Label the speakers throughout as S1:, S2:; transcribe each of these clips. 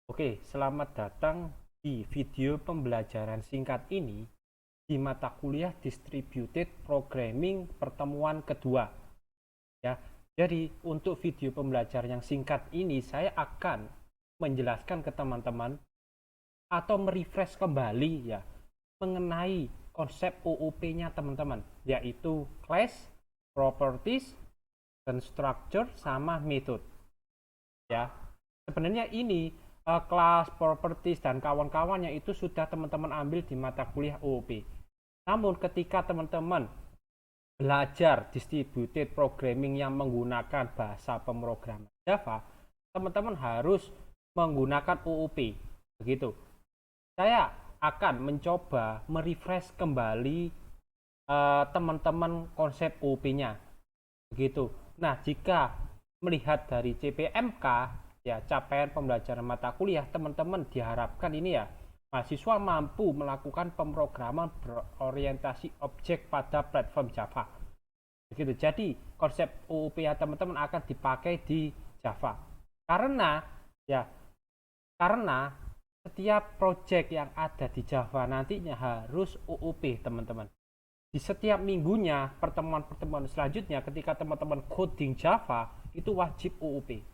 S1: Oke, selamat datang di video pembelajaran singkat ini di mata kuliah Distributed Programming pertemuan kedua. Ya, jadi untuk video pembelajaran yang singkat ini saya akan menjelaskan ke teman-teman atau merefresh kembali ya mengenai konsep OOP-nya teman-teman, yaitu class, properties, constructor sama method. Ya, sebenarnya ini kelas properties dan kawan-kawannya itu sudah teman-teman ambil di mata kuliah OOP. Namun ketika teman-teman belajar distributed programming yang menggunakan bahasa pemrograman Java, teman-teman harus menggunakan OOP. Begitu. Saya akan mencoba merefresh kembali teman-teman konsep OOP-nya. Begitu. Nah, jika melihat dari CPMK ya, capaian pembelajaran mata kuliah, teman-teman diharapkan ini ya mahasiswa mampu melakukan pemrograman berorientasi objek pada platform Java. Begitu. Jadi konsep OOP ya teman-teman akan dipakai di Java. Karena setiap project yang ada di Java nantinya harus OOP teman-teman. Di setiap minggunya pertemuan-pertemuan selanjutnya ketika teman-teman coding Java itu wajib OOP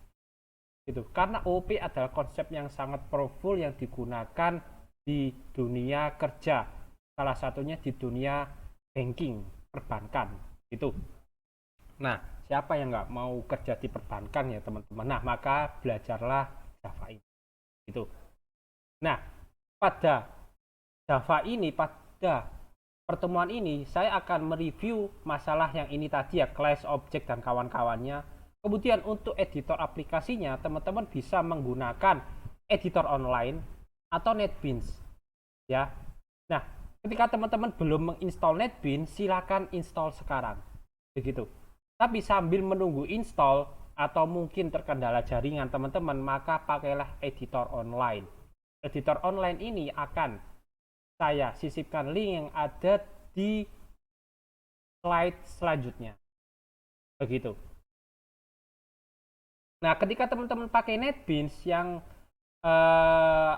S1: gitu, karena OOP adalah konsep yang sangat powerful yang digunakan di dunia kerja, salah satunya di dunia banking, perbankan gitu. Nah, siapa yang nggak mau kerja di perbankan ya teman-teman, nah maka belajarlah Java ini gitu. Nah, pada pertemuan ini saya akan mereview masalah yang ini tadi ya, class, object, dan kawan-kawannya. Kemudian untuk editor aplikasinya, teman-teman bisa menggunakan editor online atau NetBeans ya. Nah, ketika teman-teman belum menginstal NetBeans, silakan install sekarang. Begitu. Tapi sambil menunggu install atau mungkin terkendala jaringan teman-teman, maka pakailah editor online. Editor online ini akan saya sisipkan link yang ada di slide selanjutnya. Begitu. Nah, ketika teman-teman pakai NetBeans yang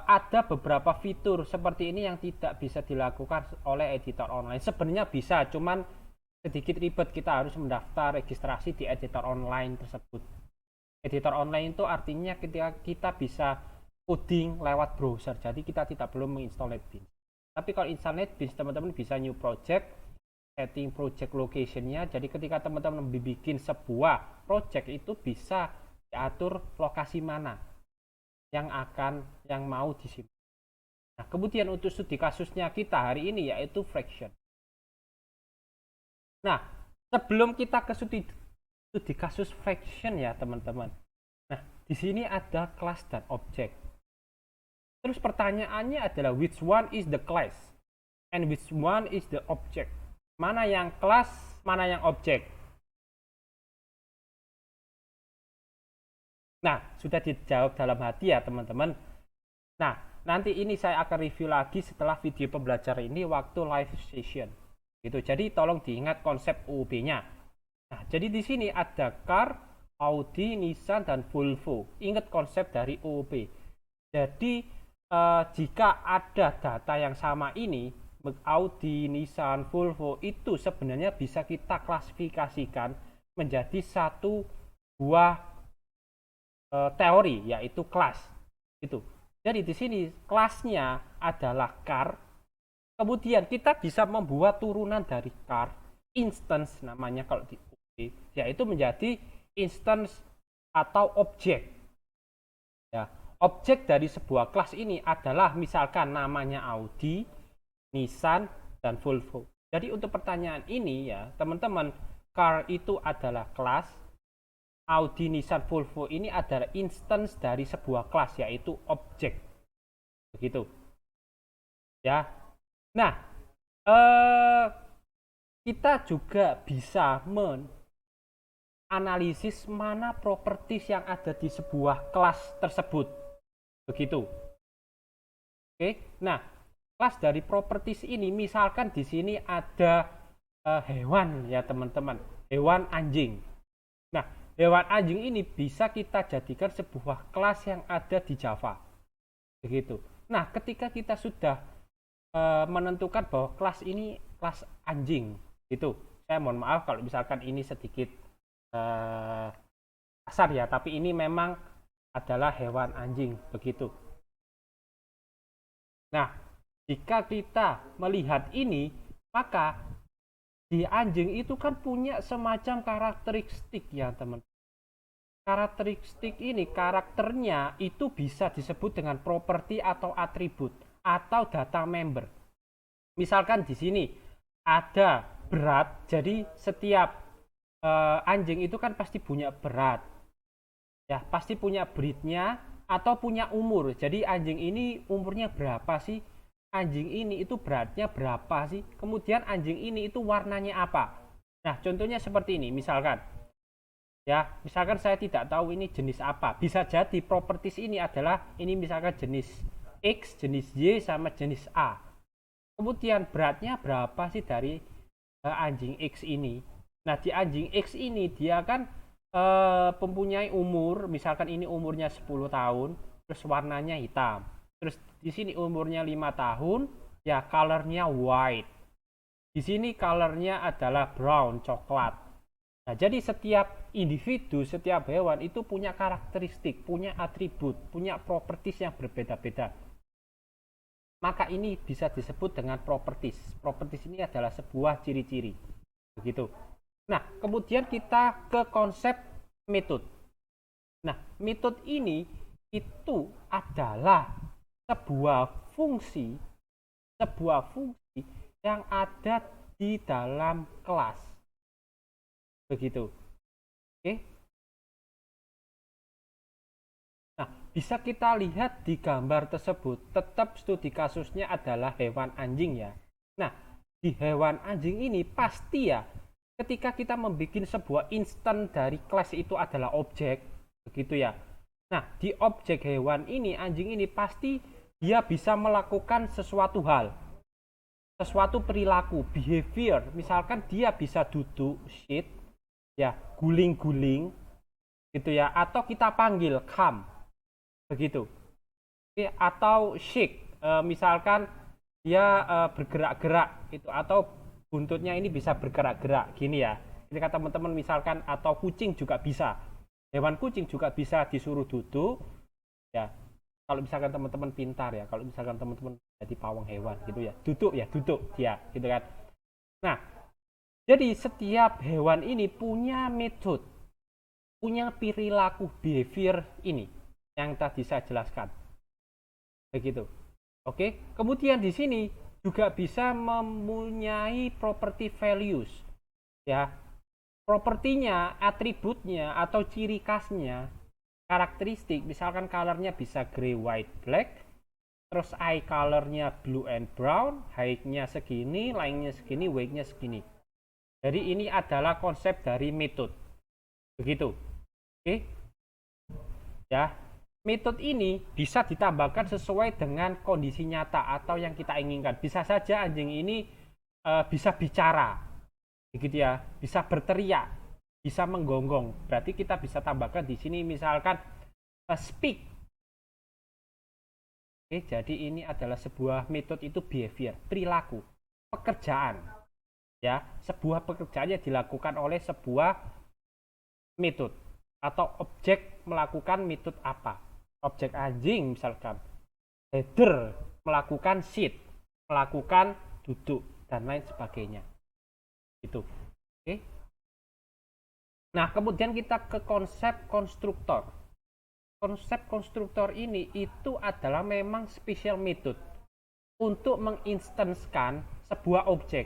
S1: ada beberapa fitur seperti ini yang tidak bisa dilakukan oleh editor online. Sebenarnya bisa, cuman sedikit ribet, kita harus mendaftar registrasi di editor online tersebut. Editor online itu artinya ketika kita bisa coding lewat browser, jadi kita tidak perlu menginstal NetBeans. Tapi kalau install NetBeans, teman-teman bisa new project, setting project location-nya. Jadi ketika teman-teman bikin sebuah project itu bisa diatur lokasi mana yang mau disimpan. Nah, kemudian untuk studi kasusnya kita hari ini yaitu fraction. Nah, sebelum kita ke studi kasus fraction ya teman-teman. Nah, di sini ada kelas dan objek. Terus pertanyaannya adalah which one is the class and which one is the object? Mana yang kelas, mana yang objek? Nah, sudah dijawab dalam hati ya teman-teman. Nah, nanti ini saya akan review lagi setelah video pembelajaran ini waktu live session. Gitu. Jadi tolong diingat konsep OOP-nya. Nah, jadi di sini ada car, Audi, Nissan, dan Volvo. Ingat konsep dari OOP. Jadi jika ada data yang sama ini, Audi, Nissan, Volvo itu sebenarnya bisa kita klasifikasikan menjadi satu buah teori, yaitu kelas. Itu. Jadi di sini kelasnya adalah car. Kemudian kita bisa membuat turunan dari car, instance namanya kalau di OOP, yaitu menjadi instance atau objek. Ya, objek dari sebuah kelas ini adalah misalkan namanya Audi, Nissan, dan Volvo. Jadi untuk pertanyaan ini ya, teman-teman, car itu adalah kelas, Audi, Nissan, Volvo ini adalah instance dari sebuah kelas, yaitu objek. Begitu. Ya. Nah, kita juga bisa menganalisis mana properties yang ada di sebuah kelas tersebut. Begitu. Oke. Nah, kelas dari properties ini misalkan di sini ada hewan ya, teman-teman. Hewan anjing. Nah, hewan anjing ini bisa kita jadikan sebuah kelas yang ada di Java. begitu. Nah, ketika kita sudah menentukan bahwa kelas ini kelas anjing, gitu. Saya mohon maaf kalau misalkan ini sedikit kasar ya, tapi ini memang adalah hewan anjing, begitu. Nah, jika kita melihat ini, maka di anjing itu kan punya semacam karakteristik ya, teman. Karakteristik ini, karakternya itu bisa disebut dengan properti atau atribut atau data member. Misalkan di sini ada berat, jadi setiap anjing itu kan pasti punya berat, ya pasti punya breednya atau punya umur. Jadi anjing ini umurnya berapa sih? Anjing ini itu beratnya berapa sih? Kemudian anjing ini itu warnanya apa? Nah, contohnya seperti ini, misalkan. Ya, misalkan saya tidak tahu ini jenis apa. Bisa jadi properties ini adalah ini misalkan jenis X, jenis Y, sama jenis A. Kemudian beratnya berapa sih dari anjing X ini? Nah, di anjing X ini dia kan mempunyai umur, misalkan ini umurnya 10 tahun, terus warnanya hitam. Terus di sini umurnya 5 tahun, ya colornya white. Di sini colornya adalah brown, coklat. Nah, jadi setiap individu, setiap hewan itu punya karakteristik, punya atribut, punya properties yang berbeda-beda. Maka ini bisa disebut dengan properties. Properties ini adalah sebuah ciri-ciri. Begitu. Nah, kemudian kita ke konsep metode. Nah, metode ini itu adalah sebuah fungsi yang ada di dalam kelas. Begitu. Oke. Nah, bisa kita lihat di gambar tersebut, tetap studi kasusnya adalah hewan anjing ya. Nah, di hewan anjing ini pasti ya, ketika kita membuat sebuah instan dari kelas itu adalah objek, begitu ya. Nah, di objek hewan ini, anjing ini pasti dia bisa melakukan sesuatu hal, sesuatu perilaku, behavior. Misalkan dia bisa duduk, sit, ya guling-guling gitu ya, atau kita panggil come begitu. Oke, atau shake, misalkan dia bergerak-gerak itu, atau buntutnya ini bisa bergerak-gerak gini ya. Ketika teman-teman misalkan, atau kucing juga bisa, hewan kucing juga bisa disuruh duduk ya. Kalau misalkan teman-teman pintar ya, kalau misalkan teman-teman jadi pawang hewan gitu ya, duduk ya, duduk dia gitu kan. Nah, jadi setiap hewan ini punya metode, punya perilaku behavior ini yang tadi saya jelaskan. Begitu. Oke. Kemudian di sini juga bisa mempunyai property values. Ya. Propertinya, atributnya atau ciri khasnya, karakteristik, misalkan colornya bisa gray, white, black. Terus eye colornya blue and brown, height-nya segini, length-nya segini, weight-nya segini. Jadi ini adalah konsep dari metode. Begitu. Oke. Ya. Metode ini bisa ditambahkan sesuai dengan kondisi nyata atau yang kita inginkan. Bisa saja anjing ini bisa bicara. Begitu ya. Bisa berteriak, bisa menggonggong. Berarti kita bisa tambahkan di sini misalkan speak. Oke, jadi ini adalah sebuah metode, itu behavior, perilaku, pekerjaan. Ya, sebuah pekerjaan yang dilakukan oleh sebuah metode atau objek melakukan metode apa. Objek anjing misalkan header melakukan sit, melakukan duduk dan lain sebagainya. Itu. Oke. Nah, kemudian kita ke konsep konstruktor. Konsep konstruktor ini itu adalah memang special method untuk menginstanskan sebuah objek.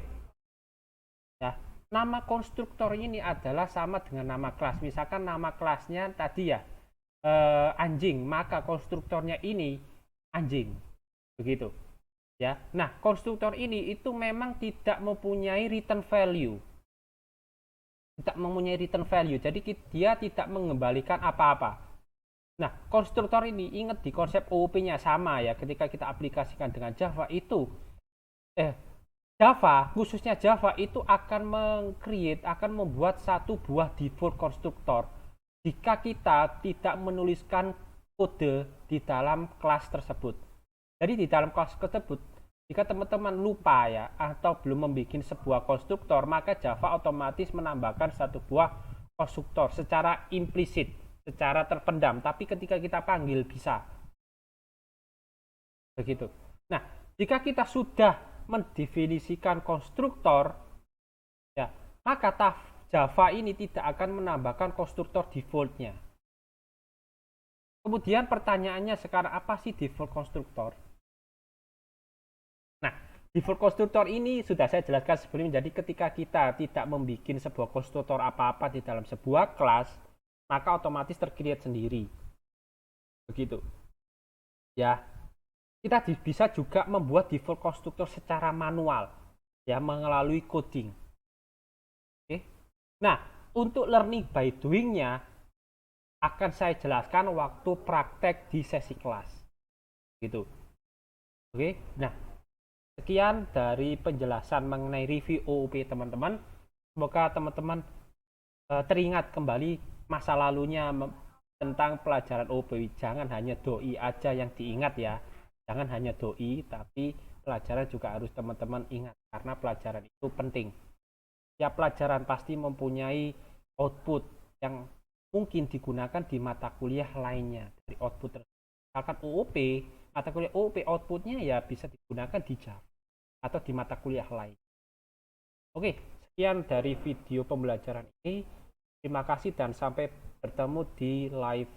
S1: Ya, nama konstruktor ini adalah sama dengan nama kelas. Misalkan nama kelasnya tadi ya anjing, maka konstruktornya ini anjing. Begitu. Ya. Nah, konstruktor ini itu memang tidak mempunyai return value. Tidak mempunyai return value. Jadi dia tidak mengembalikan apa-apa. Nah, konstruktor ini ingat di konsep OOP-nya sama ya, ketika kita aplikasikan dengan Java itu Java, khususnya Java itu akan membuat satu buah default konstruktor jika kita tidak menuliskan kode di dalam kelas tersebut. Jadi di dalam kelas tersebut, jika teman-teman lupa ya atau belum membuat sebuah konstruktor, maka Java otomatis menambahkan satu buah konstruktor secara implisit, secara terpendam, tapi ketika kita panggil bisa. Begitu. Nah, jika kita sudah mendefinisikan konstruktor, ya, maka Java ini tidak akan menambahkan konstruktor defaultnya. Kemudian pertanyaannya sekarang, apa sih default konstruktor? Nah, default konstruktor ini sudah saya jelaskan sebelumnya. Jadi ketika kita tidak membuat sebuah konstruktor apa-apa di dalam sebuah kelas, maka otomatis tercreate sendiri. Begitu. Ya, kita bisa juga membuat default konstruktor secara manual, ya, melalui coding. Oke. Nah, untuk learning by doing-nya akan saya jelaskan waktu praktek di sesi kelas. Gitu. Oke. Nah, sekian dari penjelasan mengenai review OOP teman-teman. Semoga teman-teman teringat kembali masa lalunya tentang pelajaran OOP. Jangan hanya doi aja yang diingat ya. Jangan hanya doi, tapi pelajaran juga harus teman-teman ingat karena pelajaran itu penting. Tiap pelajaran pasti mempunyai output yang mungkin digunakan di mata kuliah lainnya dari output tersebut. Misalkan OOP, mata kuliah OOP outputnya ya bisa digunakan di Java atau di mata kuliah lain. Oke, sekian dari video pembelajaran ini. Terima kasih dan sampai bertemu di live.